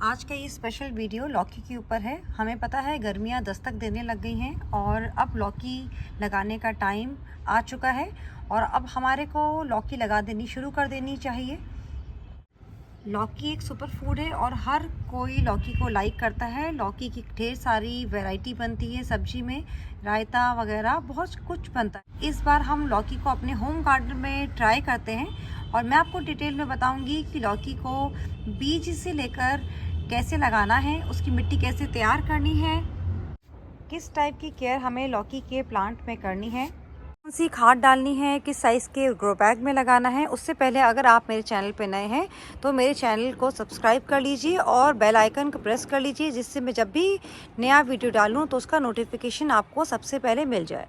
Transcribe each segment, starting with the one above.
आज का ये स्पेशल वीडियो लौकी के ऊपर है। हमें पता है गर्मियाँ दस्तक देने लग गई हैं और अब लौकी लगाने का टाइम आ चुका है और अब हमारे को लौकी लगा देनी शुरू कर देनी चाहिए। लौकी एक सुपर फूड है और हर कोई लौकी को लाइक करता है। लौकी की ढेर सारी वैरायटी बनती है, सब्जी में रायता वगैरह बहुत कुछ बनता है। इस बार हम लौकी को अपने होम गार्डन में ट्राई करते हैं और मैं आपको डिटेल में बताऊंगी कि लौकी को बीज से लेकर कैसे लगाना है, उसकी मिट्टी कैसे तैयार करनी है, किस टाइप की केयर हमें लौकी के प्लांट में करनी है, कौन सी खाद डालनी है, किस साइज़ के ग्रो बैग में लगाना है। उससे पहले अगर आप मेरे चैनल पे नए हैं तो मेरे चैनल को सब्सक्राइब कर लीजिए और बेल आइकन को प्रेस कर लीजिए, जिससे मैं जब भी नया वीडियो डालूँ तो उसका नोटिफिकेशन आपको सबसे पहले मिल जाए।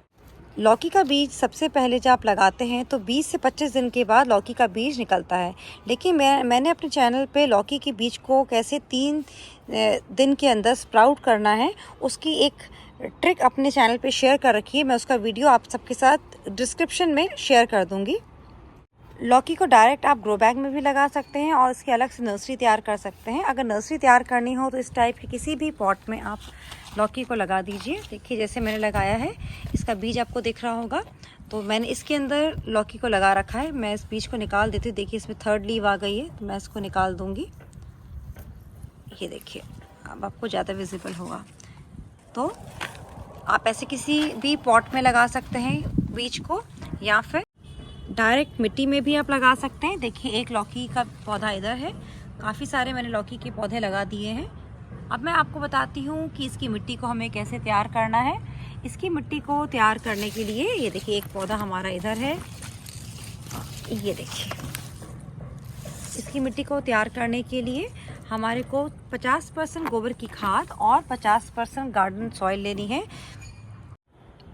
लौकी का बीज सबसे पहले जब आप लगाते हैं तो 20 से 25 दिन के बाद लौकी का बीज निकलता है, लेकिन मैंने अपने चैनल पे लौकी के बीज को कैसे 3 दिन के अंदर स्प्राउट करना है उसकी एक ट्रिक अपने चैनल पे शेयर कर रखी है। मैं उसका वीडियो आप सबके साथ डिस्क्रिप्शन में शेयर कर दूँगी। लौकी को डायरेक्ट आप ग्रो बैग में भी लगा सकते हैं और इसकी अलग से नर्सरी तैयार कर सकते हैं। अगर नर्सरी तैयार करनी हो तो इस टाइप की किसी भी पॉट में आप लौकी को लगा दीजिए। देखिए जैसे मैंने लगाया है, इसका बीज आपको दिख रहा होगा, तो मैंने इसके अंदर लौकी को लगा रखा है। मैं इस बीज को निकाल देती हूँ। देखिए इसमें 3rd लीव आ गई है, तो मैं इसको निकाल दूँगी। ये देखिए अब आपको ज़्यादा विजिबल होगा। तो आप ऐसे किसी भी पॉट में लगा सकते हैं बीज को, या फिर डायरेक्ट मिट्टी में भी आप लगा सकते हैं। देखिए एक लौकी का पौधा इधर है, काफ़ी सारे मैंने लौकी के पौधे लगा दिए हैं। अब मैं आपको बताती हूँ कि इसकी मिट्टी को हमें कैसे तैयार करना है। इसकी मिट्टी को तैयार करने के लिए ये देखिए एक पौधा हमारा इधर है, ये देखिए। इसकी मिट्टी को तैयार करने के लिए हमारे को 50% गोबर की खाद और 50% गार्डन सॉइल लेनी है,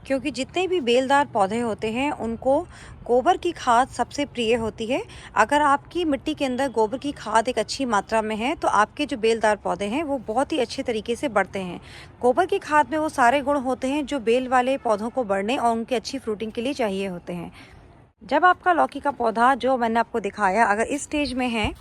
क्योंकि जितने भी बेलदार पौधे होते हैं उनको गोबर की खाद सबसे प्रिय होती है। अगर आपकी मिट्टी के अंदर गोबर की खाद एक अच्छी मात्रा में है तो आपके जो बेलदार पौधे हैं वो बहुत ही अच्छे तरीके से बढ़ते हैं। गोबर की खाद में वो सारे गुण होते हैं जो बेल वाले पौधों को बढ़ने और उनकी अच्छी फ्रूटिंग के लिए चाहिए होते हैं। जब आपका लौकी का पौधा जो मैंने आपको दिखाया अगर इस स्टेज में है,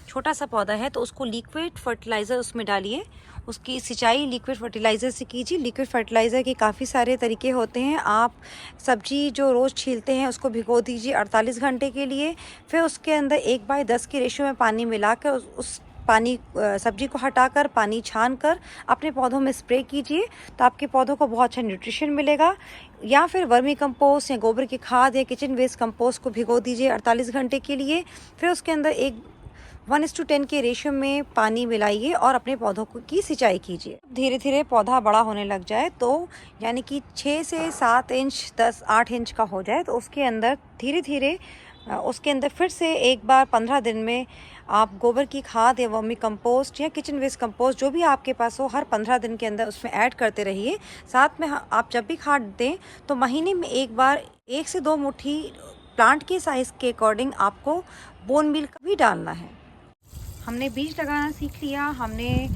छोटा सा पौधा है, तो उसको लिक्विड फर्टिलाइज़र उसमें डालिए। उसकी सिंचाई लिक्विड फर्टिलाइज़र से कीजिए। लिक्विड फर्टिलाइज़र के काफ़ी सारे तरीके होते हैं। आप सब्जी जो रोज़ छीलते हैं उसको भिगो दीजिए 48 घंटे के लिए, फिर उसके अंदर 1/10 की रेशो में पानी मिलाकर उस पानी सब्जी को हटाकर पानी छान कर अपने पौधों में स्प्रे कीजिए, तो आपके पौधों को बहुत अच्छा न्यूट्रिशन मिलेगा। या फिर वर्मी कंपोस्ट या गोबर की खाद या किचन वेस्ट कंपोस्ट को भिगो दीजिए 48 घंटे के लिए, फिर उसके अंदर 1:10 के रेशियो में पानी मिलाइए और अपने पौधों की सिंचाई कीजिए। धीरे धीरे पौधा बड़ा होने लग जाए, तो यानी कि 6 से 7 इंच 8 इंच का हो जाए, तो उसके अंदर धीरे धीरे उसके अंदर फिर से एक बार 15 दिन में आप गोबर की खाद या वर्मी कंपोस्ट या किचन वेस्ट कंपोस्ट जो भी आपके पास हो, हर 15 दिन के अंदर उसमें ऐड करते रहिए। साथ में आप जब भी खाद दें तो महीने में एक बार 1 से 2 मुट्ठी प्लांट के साइज़ के अकॉर्डिंग आपको बोन मील भी डालना है। हमने बीज लगाना सीख लिया, हमने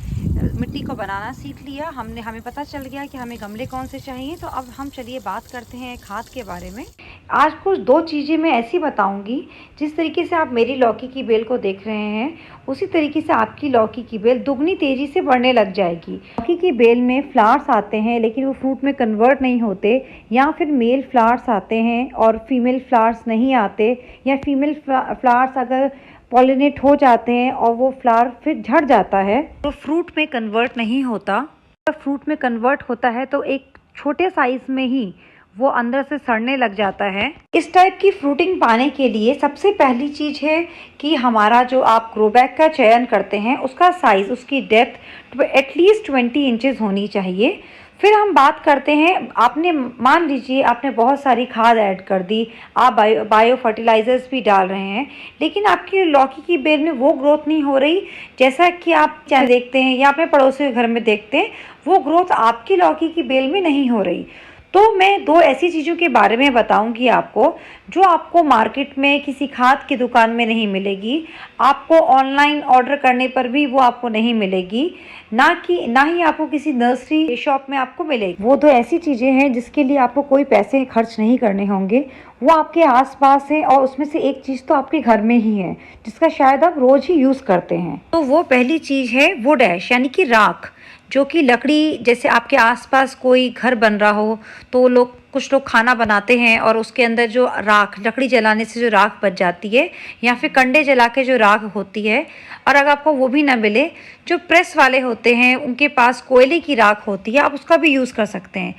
मिट्टी को बनाना सीख लिया, हमें पता चल गया कि हमें गमले कौन से चाहिए। तो अब हम चलिए बात करते हैं खाद के बारे में। आज कुछ 2 चीज़ें मैं ऐसी बताऊंगी, जिस तरीके से आप मेरी लौकी की बेल को देख रहे हैं उसी तरीके से आपकी लौकी की बेल दुगनी तेज़ी से बढ़ने लग जाएगी। लौकी की बेल में फ्लावर्स आते हैं लेकिन वो फ्रूट में कन्वर्ट नहीं होते, या फिर मेल फ्लावर्स आते हैं और फीमेल फ्लावर्स नहीं आते, या फीमेल फ्लावर्स अगर पॉलिनेट हो जाते हैं और वो फ्लावर फिर झड़ जाता है तो फ्रूट में कन्वर्ट नहीं होता। अगर फ्रूट में कन्वर्ट होता है तो एक छोटे साइज में ही वो अंदर से सड़ने लग जाता है। इस टाइप की फ्रूटिंग पाने के लिए सबसे पहली चीज़ है कि हमारा जो आप ग्रो बैग का चयन करते हैं उसका साइज़, उसकी डेप्थ एटलीस्ट 20 इंचेस होनी चाहिए। फिर हम बात करते हैं, आपने मान लीजिए आपने बहुत सारी खाद ऐड कर दी, आप बायो फर्टिलाइज़र्स भी डाल रहे हैं, लेकिन आपकी लौकी की बेल में वो ग्रोथ नहीं हो रही जैसा कि आप चाहे देखते हैं या अपने पड़ोसी के घर में देखते हैं, वो ग्रोथ आपकी लौकी की बेल में नहीं हो रही। तो मैं 2 ऐसी चीज़ों के बारे में बताऊंगी आपको जो आपको मार्केट में किसी खाद की दुकान में नहीं मिलेगी, आपको ऑनलाइन ऑर्डर करने पर भी वो आपको नहीं मिलेगी, ना ही आपको किसी नर्सरी शॉप में आपको मिलेगी। वो 2 ऐसी चीज़ें हैं जिसके लिए आपको कोई पैसे खर्च नहीं करने होंगे। वो आपके आसपास है और उसमें से एक चीज़ तो आपके घर में ही है जिसका शायद आप रोज़ ही यूज़ करते हैं। तो वो पहली चीज़ है वुड ऐश यानी कि राख, जो कि लकड़ी, जैसे आपके आसपास कोई घर बन रहा हो तो कुछ लोग खाना बनाते हैं और उसके अंदर जो राख, लकड़ी जलाने से जो राख बच जाती है या फिर कंडे जला के जो राख होती है, और अगर आपको वो भी ना मिले, जो प्रेस वाले होते हैं उनके पास कोयले की राख होती है, आप उसका भी यूज़ कर सकते हैं।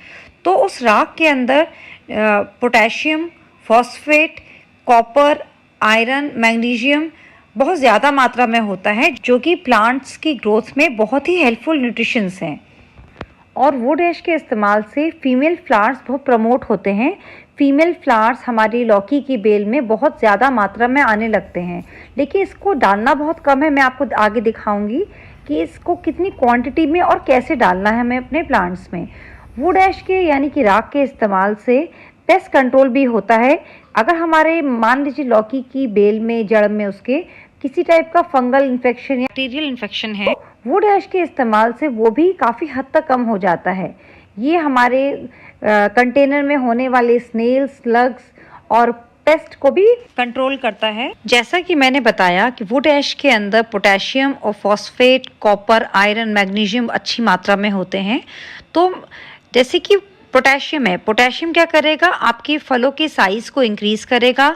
तो उस राख के अंदर potassium, phosphate, copper, iron, magnesium बहुत ज़्यादा मात्रा में होता है, जो कि प्लांट्स की ग्रोथ में बहुत ही हेल्पफुल न्यूट्रिशंस हैं। और वुड ऐश के इस्तेमाल से फीमेल फ्लावर्स बहुत प्रमोट होते हैं। फीमेल फ्लावर्स हमारी लौकी की बेल में बहुत ज़्यादा मात्रा में आने लगते हैं, लेकिन इसको डालना बहुत कम है। मैं आपको आगे दिखाऊंगी कि इसको कितनी क्वांटिटी में और कैसे डालना है हमें अपने प्लांट्स में। वुड ऐश के यानी कि राख के इस्तेमाल से पेस्ट कंट्रोल भी होता है। अगर हमारे मान लीजिए लौकी की बेल में, जड़ में उसके किसी टाइप का फंगल इन्फेक्शन या बैक्टीरियल इन्फेक्शन है, वुड ऐश के इस्तेमाल से वो भी काफ़ी हद तक कम हो जाता है। ये हमारे कंटेनर में होने वाले स्नेल्स, स्लग्स और पेस्ट को भी कंट्रोल करता है। जैसा कि मैंने बताया कि वुड ऐश के अंदर पोटेशियम और फॉस्फेट, कॉपर, आयरन, मैग्नीशियम अच्छी मात्रा में होते हैं। तो जैसे कि पोटेशियम है, पोटेशियम क्या करेगा, आपके फलों के साइज को इंक्रीज करेगा।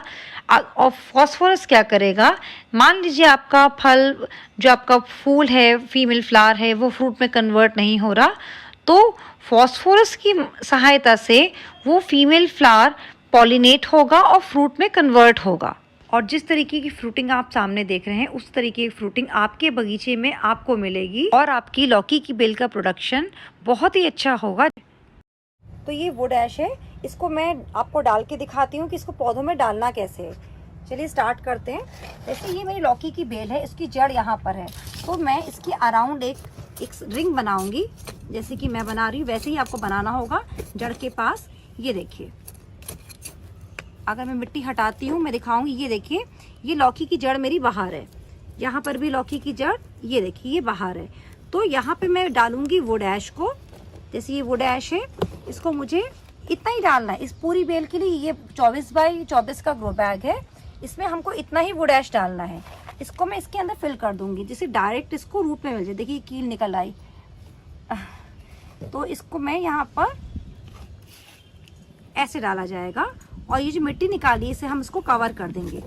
और फॉस्फोरस क्या करेगा, मान लीजिए आपका फल, जो आपका फूल है, फीमेल फ्लावर है, वो फ्रूट में कन्वर्ट नहीं हो रहा, तो फॉस्फोरस की सहायता से वो फीमेल फ्लावर पॉलिनेट होगा और फ्रूट में कन्वर्ट होगा। और जिस तरीके की फ्रूटिंग आप सामने देख रहे हैं, उस तरीके की फ्रूटिंग आपके बगीचे में आपको मिलेगी और आपकी लौकी की बेल का प्रोडक्शन बहुत ही अच्छा होगा। तो ये वुड ऐश है, इसको मैं आपको डाल के दिखाती हूँ कि इसको पौधों में डालना कैसे है। चलिए स्टार्ट करते हैं। जैसे ये मेरी लौकी की बेल है, इसकी जड़ यहाँ पर है, तो मैं इसकी अराउंड एक रिंग बनाऊंगी। जैसे कि मैं बना रही हूँ वैसे ही आपको बनाना होगा जड़ के पास। ये देखिए, अगर मैं मिट्टी हटाती हूँ मैं दिखाऊंगी। ये देखिए, ये लौकी की जड़ मेरी बाहर है, यहाँ पर भी लौकी की जड़, ये देखिए ये बाहर है। तो यहाँ पे मैं डालूंगी वुड ऐश को। जैसे ये वुड ऐश है, इसको मुझे इतना ही डालना है इस पूरी बेल के लिए। ये 24 बाई 24 का ग्रो बैग है, इसमें हमको इतना ही वुड ऐश डालना है। इसको मैं इसके अंदर फिल कर दूंगी, जिससे डायरेक्ट इसको रूट में मिल जाए। देखिए कील निकल आई, तो इसको मैं यहाँ पर ऐसे डाला जाएगा और ये जो मिट्टी निकाली इसे हम इसको कवर कर देंगे।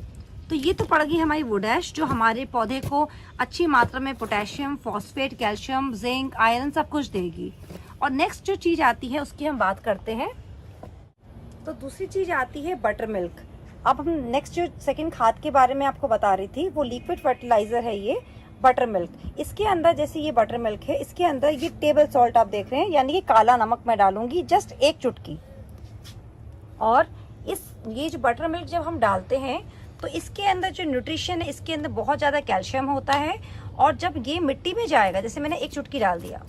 तो ये तो पड़ गई हमारी वुड ऐश, जो हमारे पौधे को अच्छी मात्रा में potassium, phosphate, calcium, zinc, iron सब कुछ देगी। और नेक्स्ट जो चीज़ आती है उसकी हम बात करते हैं। तो दूसरी चीज़ आती है बटर मिल्क। अब हम नेक्स्ट जो सेकंड खाद के बारे में आपको बता रही थी, वो लिक्विड फर्टिलाइजर है ये बटर मिल्क। इसके अंदर, जैसे ये बटर मिल्क है, इसके अंदर ये टेबल सॉल्ट आप देख रहे हैं, यानी कि काला नमक मैं डालूंगी, जस्ट 1 चुटकी। और ये जो बटर मिल्क जब हम डालते हैं तो इसके अंदर जो न्यूट्रिशन है, इसके अंदर बहुत ज़्यादा कैल्शियम होता है। और जब ये मिट्टी में जाएगा, जैसे मैंने 1 चुटकी डाल दिया,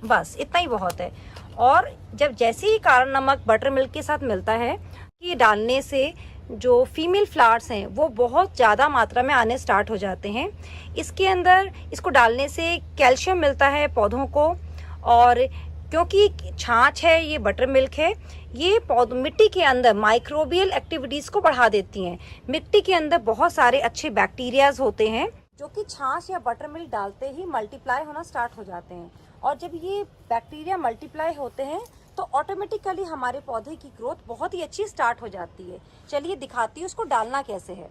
बस इतना ही बहुत है। और जब जैसे ही काला नमक बटर मिल्क के साथ मिलता है, ये डालने से जो फीमेल फ्लावर्स हैं वो बहुत ज़्यादा मात्रा में आने स्टार्ट हो जाते हैं। इसके अंदर इसको डालने से कैल्शियम मिलता है पौधों को। और क्योंकि छाछ है, ये बटर मिल्क है, ये मिट्टी के अंदर माइक्रोबियल एक्टिविटीज़ को बढ़ा देती हैं। मिट्टी के अंदर बहुत सारे अच्छे बैक्टीरियाज होते हैं जो कि छाछ या बटर मिल्क डालते ही मल्टीप्लाई होना स्टार्ट हो जाते हैं। और जब ये बैक्टीरिया मल्टीप्लाई होते हैं तो ऑटोमेटिकली हमारे पौधे की ग्रोथ बहुत ही अच्छी स्टार्ट हो जाती है। चलिए दिखाती हूँ उसको डालना कैसे है।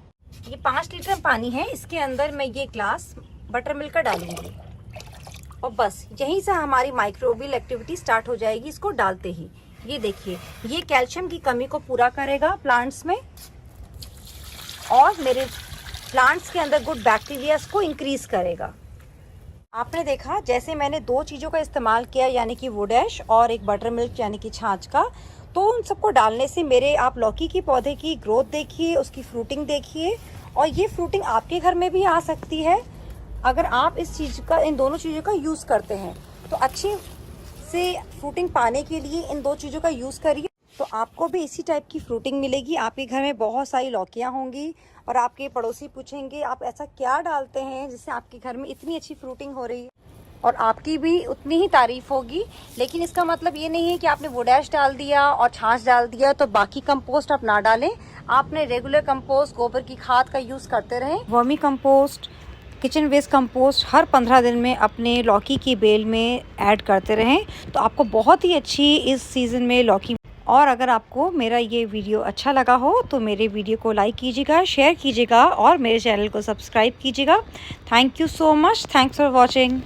ये 5 लीटर पानी है, इसके अंदर मैं ये ग्लास बटर मिल्क का डालूंगी और बस यहीं से हमारी माइक्रोबियल एक्टिविटी स्टार्ट हो जाएगी इसको डालते ही। ये देखिए, ये कैल्शियम की कमी को पूरा करेगा प्लांट्स में और मेरे प्लांट्स के अंदर गुड बैक्टीरियाज को इंक्रीज करेगा। आपने देखा जैसे मैंने 2 चीज़ों का इस्तेमाल किया, यानी कि वुड ऐश और एक बटर मिल्क यानी कि छाछ का। तो उन सबको डालने से मेरे आप लौकी की पौधे की ग्रोथ देखिए, उसकी फ्रूटिंग देखिए। और ये फ्रूटिंग आपके घर में भी आ सकती है अगर आप इन दोनों चीज़ों का यूज़ करते हैं। तो अच्छी से फ्रूटिंग पाने के लिए इन 2 चीज़ों का यूज़ करिए, तो आपको भी इसी टाइप की फ्रूटिंग मिलेगी। आपके घर में बहुत सारी लौकियाँ होंगी और आपके पड़ोसी पूछेंगे आप ऐसा क्या डालते हैं जिससे आपके घर में इतनी अच्छी फ्रूटिंग हो रही है। और आपकी भी उतनी ही तारीफ होगी। लेकिन इसका मतलब ये नहीं है कि आपने वो डैश डाल दिया और छाछ डाल दिया तो बाकी कंपोस्ट आप ना डालें। आपने रेगुलर कंपोस्ट गोबर की खाद का यूज़ करते रहें। Vermicompost, kitchen waste compost हर 15 दिन में अपने लौकी की बेल में ऐड करते रहें तो आपको बहुत ही अच्छी इस सीज़न में लौकी। और अगर आपको मेरा ये वीडियो अच्छा लगा हो तो मेरे वीडियो को लाइक कीजिएगा, शेयर कीजिएगा और मेरे चैनल को सब्सक्राइब कीजिएगा। Thank you so much. Thanks for watching.